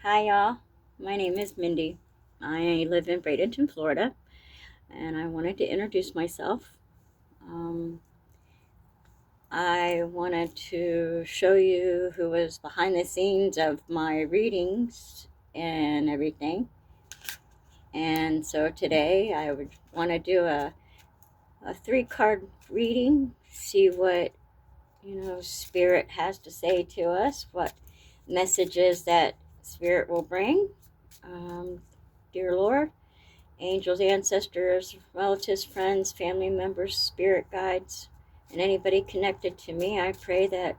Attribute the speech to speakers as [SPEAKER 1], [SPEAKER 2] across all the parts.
[SPEAKER 1] Hi, y'all. My name is Mindy. I live in Bradenton, Florida, and I wanted to introduce myself. Um, I wanted to show you who was behind the scenes of my readings and everything. And so today I would want to do a three-card reading, see what, Spirit has to say to us, what messages that Spirit will bring. Um, Dear Lord, angels, ancestors, relatives, friends, family members, spirit guides, and anybody connected to me, I pray that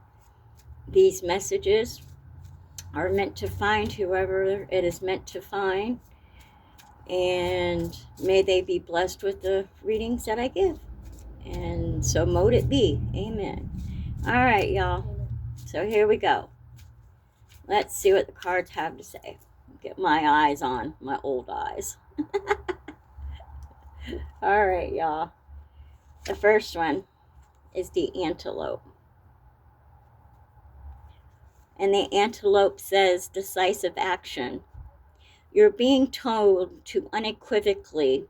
[SPEAKER 1] these messages are meant to find whoever it is meant to find, and may they be blessed with the readings that I give. And so mote it be. Amen. All right, y'all. So here we go. Let's see what the cards have to say. Get my eyes on, my old eyes. All right, y'all. The first one is the antelope. And the antelope says decisive action. You're being told to unequivocally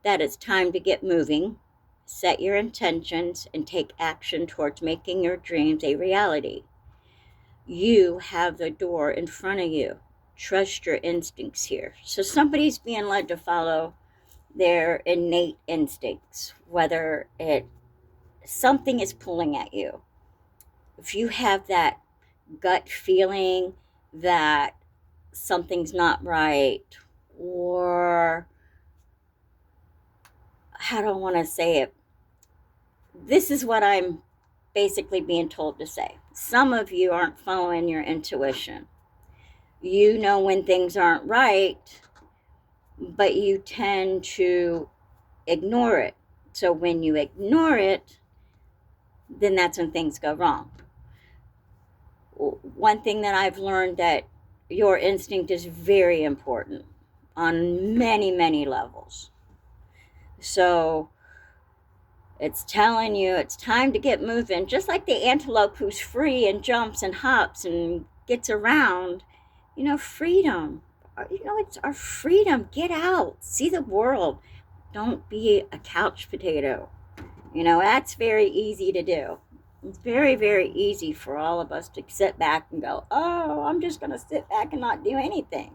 [SPEAKER 1] that it's time to get moving, set your intentions, and take action towards making your dreams a reality. You have the door in front of you. Trust your instincts here. So somebody's being led to follow their innate instincts, whether something is pulling at you. If you have that gut feeling that something's not right, or how do I want to say it? This is what I'm basically being told to say. Some of you aren't following your intuition. You know when things aren't right, but you tend to ignore it. So when you ignore it, then that's when things go wrong. One thing that I've learned, that your instinct is very important on many, many levels. So it's telling you it's time to get moving, just like the antelope who's free and jumps and hops and gets around. Freedom. It's our freedom. Get out, see the world. Don't be a couch potato. That's very easy to do. It's very, very easy for all of us to sit back and go, oh, I'm just going to sit back and not do anything.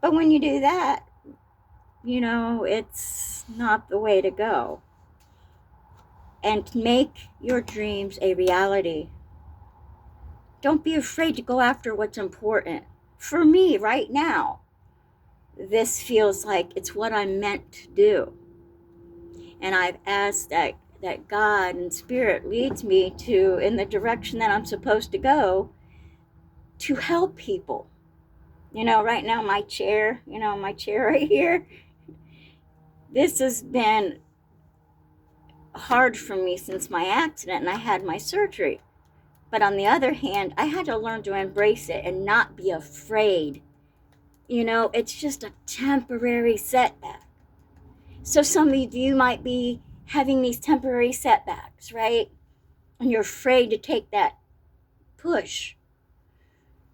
[SPEAKER 1] But when you do that, it's not the way to go. And make your dreams a reality. Don't be afraid to go after what's important. For me, right now, this feels like it's what I'm meant to do. And I've asked that God and Spirit leads me in the direction that I'm supposed to go, to help people. Right now, my chair right here, this has been hard for me since my accident and I had my surgery. But on the other hand, I had to learn to embrace it and not be afraid. It's just a temporary setback. So some of you might be having these temporary setbacks, right? And you're afraid to take that push.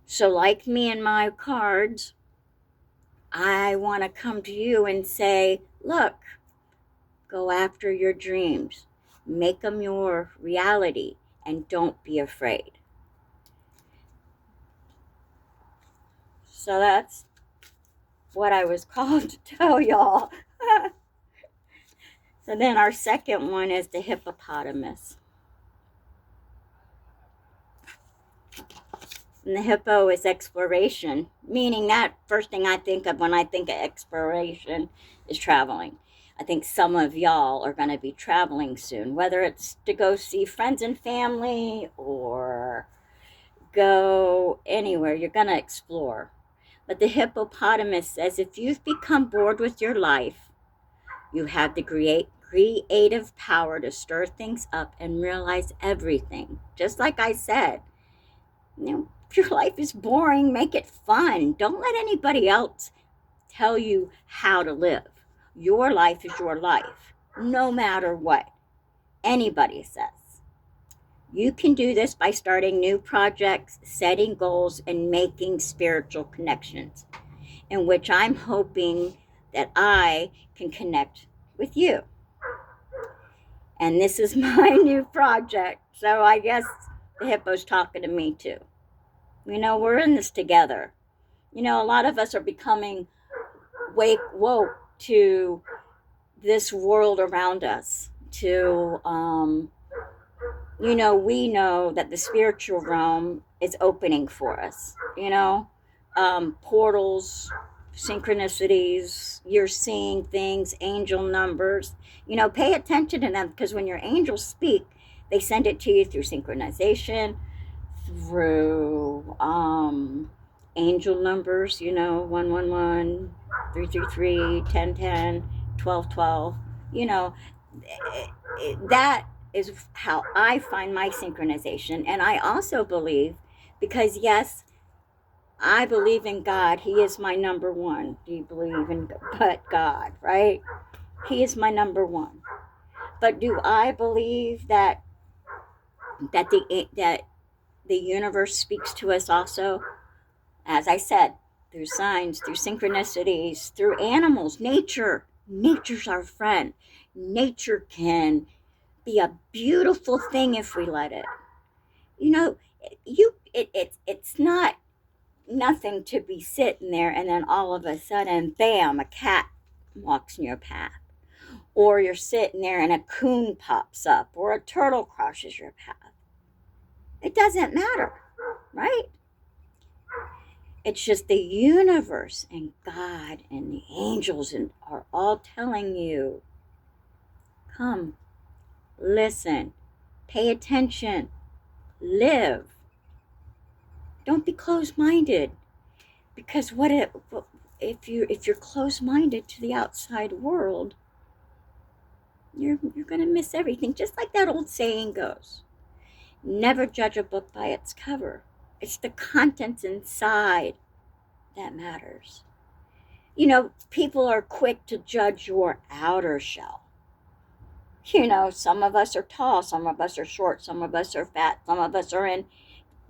[SPEAKER 1] So like me and my cards, I want to come to you and say, look, go after your dreams. Make them your reality, and don't be afraid. So that's what I was called to tell y'all. So then our second one is the hippopotamus. And the hippo is exploration, meaning that first thing I think of when I think of exploration is traveling. I think some of y'all are going to be traveling soon, whether it's to go see friends and family or go anywhere. You're going to explore. But the hippopotamus says if you've become bored with your life, you have the creative power to stir things up and realize everything. Just like I said, if your life is boring, make it fun. Don't let anybody else tell you how to live. Your life is your life, no matter what anybody says. You can do this by starting new projects, setting goals, and making spiritual connections, in which I'm hoping that I can connect with you. And this is my new project. So I guess the hippo's talking to me too. We're in this together. A lot of us are becoming woke to this world around us, to we know that the spiritual realm is opening for us, portals, synchronicities, you're seeing things, angel numbers, pay attention to them, because when your angels speak, they send it to you through synchronization, through angel numbers, 111, 333, 1010, 1212, that is how I find my synchronization. And I also believe, because yes, I believe in God. He is my number one. Do you believe in God, right? He is my number one. But do I believe that the universe speaks to us also? As I said, through signs, through synchronicities, through animals, nature. Nature's our friend. Nature can be a beautiful thing if we let it. It's not nothing to be sitting there and then all of a sudden, bam, a cat walks in your path. Or you're sitting there and a coon pops up, or a turtle crosses your path. It doesn't matter, right? It's just the universe and God and the angels are all telling you, come, listen, pay attention, live. Don't be closed-minded, because if you're closed-minded to the outside world, you're going to miss everything. Just like that old saying goes, never judge a book by its cover. It's the contents inside that matters. People are quick to judge your outer shell. Some of us are tall, some of us are short, some of us are fat, some of us are in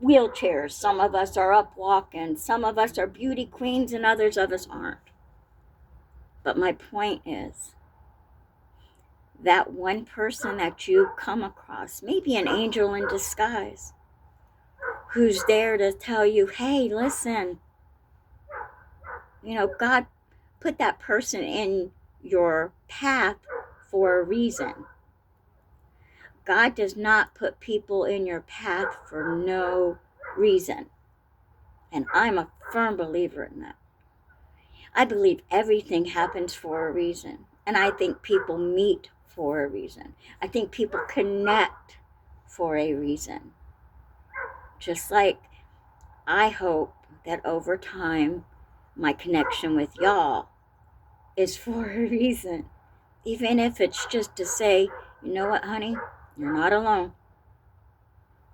[SPEAKER 1] wheelchairs, some of us are up walking, some of us are beauty queens, and others of us aren't. But my point is, that one person that you come across, maybe an angel in disguise, who's there to tell you, hey, listen, God put that person in your path for a reason. God does not put people in your path for no reason. And I'm a firm believer in that. I believe everything happens for a reason. And I think people meet for a reason. I think people connect for a reason. Just like I hope that over time, my connection with y'all is for a reason. Even if it's just to say, you know what, honey, you're not alone.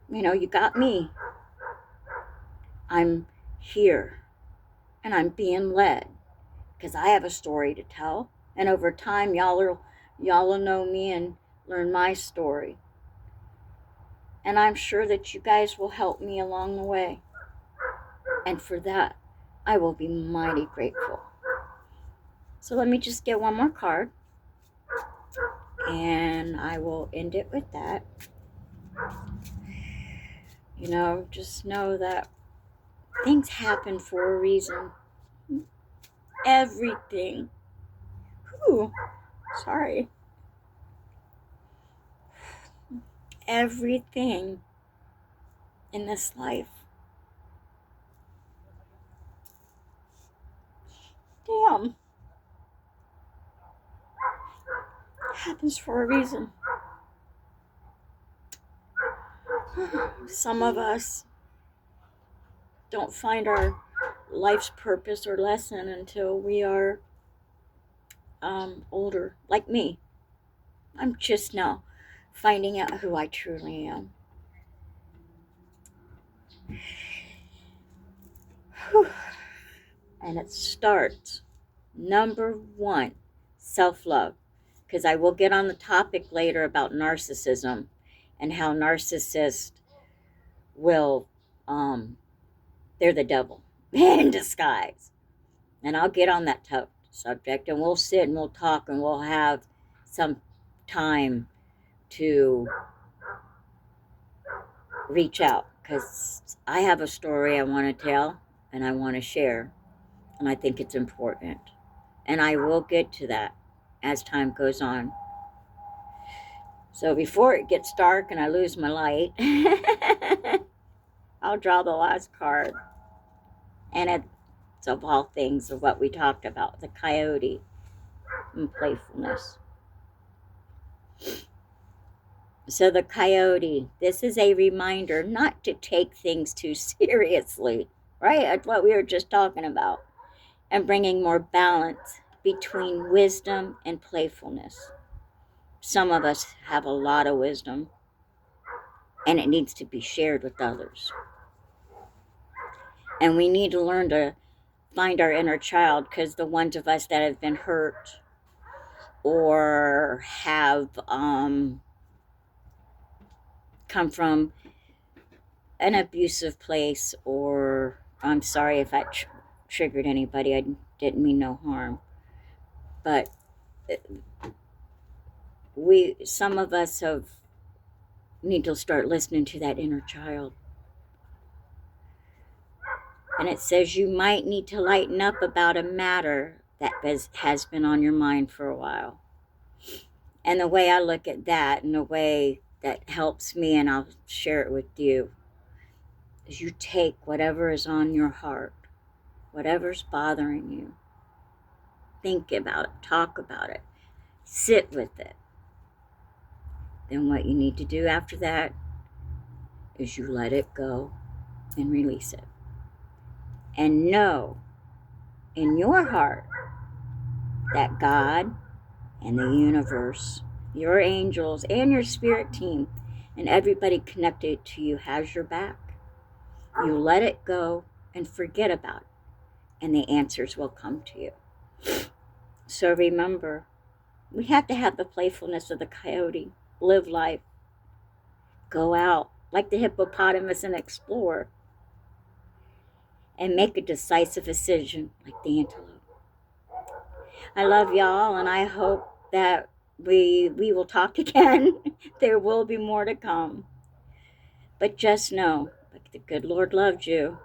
[SPEAKER 1] You got me. I'm here and I'm being led because I have a story to tell. And over time, y'all will know me and learn my story. And I'm sure that you guys will help me along the way. And for that, I will be mighty grateful. So let me just get one more card. And I will end it with that. Just know that things happen for a reason. Everything. Sorry. Everything in this life. Damn. Happens for a reason. Some of us don't find our life's purpose or lesson until we are older, like me. I'm just now finding out who I truly am. And it starts, number one, self-love. Because I will get on the topic later about narcissism and how narcissists will, they're the devil in disguise. And I'll get on that subject, and we'll sit and we'll talk, and we'll have some time to reach out, because I have a story I want to tell and I want to share, and I think it's important. And I will get to that as time goes on. So before it gets dark and I lose my light, I'll draw the last card. And it's of all things of what we talked about, the coyote and playfulness. So the coyote, this is a reminder not to take things too seriously, right? That's what we were just talking about. And bringing more balance between wisdom and playfulness. Some of us have a lot of wisdom, and it needs to be shared with others. And we need to learn to find our inner child, because the ones of us that have been hurt or have come from an abusive place, or I'm sorry if I triggered anybody, I didn't mean no harm, but some of us need to start listening to that inner child. And it says you might need to lighten up about a matter that has been on your mind for a while. And the way I look at that, and the way that helps me, and I'll share it with you, is you take whatever is on your heart, whatever's bothering you, think about it, talk about it, sit with it. Then what you need to do after that is you let it go and release it. And know in your heart that God and the universe, your angels and your spirit team, and everybody connected to you has your back. You let it go and forget about it, and the answers will come to you. So remember, we have to have the playfulness of the coyote. Live life. Go out like the hippopotamus and explore. And make a decisive decision like the antelope. I love y'all, and I hope that we will talk again. There will be more to come. But just know, like the good Lord loved you,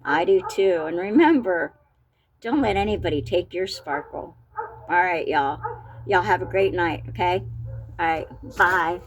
[SPEAKER 1] I do too. And remember, don't let anybody take your sparkle. All right, y'all. Y'all have a great night, okay? All right, bye.